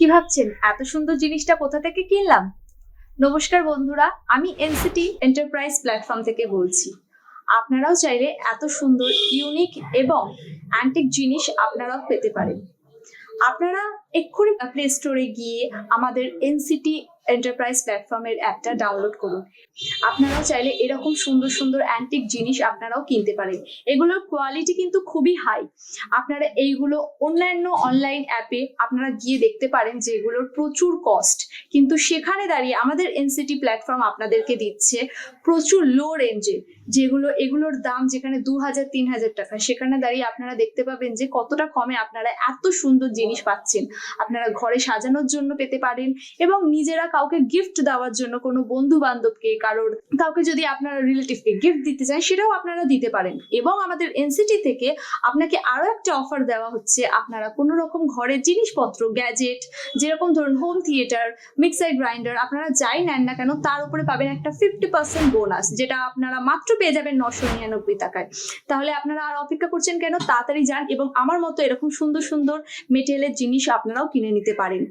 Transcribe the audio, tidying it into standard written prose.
কি ভাবছেন এত সুন্দর জিনিসটা কোথা থেকে কিনলাম? নমস্কার বন্ধুরা, আমি এনসিটি এন্টারপ্রাইজ প্ল্যাটফর্ম থেকে বলছি। আপনারাও চাইলে এত সুন্দর ইউনিক এবং অ্যান্টিক জিনিস আপনারাও পেতে পারেন। আপনারা এক্ষুনি প্লে স্টোরে গিয়ে আমাদের এনসিটি এন্টারপ্রাইজ প্ল্যাটফর্মের অ্যাপটা ডাউনলোড করুন। আপনারাও চাইলে এরকম সুন্দর সুন্দর অ্যান্টিক জিনিস আপনারাও কিনতে পারেন। এগুলোর কোয়ালিটি কিন্তু খুবই হাই। আপনারা এইগুলো অন্যান্য অনলাইন অ্যাপে আপনারা গিয়ে দেখতে পারেন যে এগুলোর প্রচুর কস্ট, কিন্তু সেখানে দাঁড়িয়ে আমাদের এনসিটি প্ল্যাটফর্ম আপনাদেরকে দিচ্ছে প্রচুর লো রেঞ্জে, যেগুলো এগুলোর দাম যেখানে 2000-3000 টাকা, সেখানে দাঁড়িয়ে আপনারা দেখতে পাবেন যে কতটা কমে আপনারা এত সুন্দর জিনিস পাচ্ছেন। আপনারা ঘরে সাজানোর জন্য পেতে পারেন এবং নিজেরা কাউকে গিফট দেওয়ার জন্য, কোনো বন্ধু বান্ধবকে, কাউকে যদি আপনারা রিলেটিভকে গিফট দিতে চান সেটাও আপনারা দিতে পারেন। এবং আমাদের এনসিটি থেকে আপনাকে আরো একটা অফার দেওয়া হচ্ছে, আপনারা কোনো রকম ঘরের জিনিসপত্র, গ্যাজেট, যেরকম ধরুন হোম থিয়েটার, মিক্সার গ্রাইন্ডার, আপনারা যাই নেন না কেন তার উপরে পাবেন একটা 50% বোনাস, যেটা আপনারা মাত্র পেয়ে যাবেন 999 টাকায়। তাহলে আপনারা আর অপেক্ষা করছেন কেন? তাড়াতাড়ি যান এবং আমার মতো এরকম সুন্দর সুন্দর মেটেরিয়ালের জিনিস আপনারাও কিনে নিতে পারেন।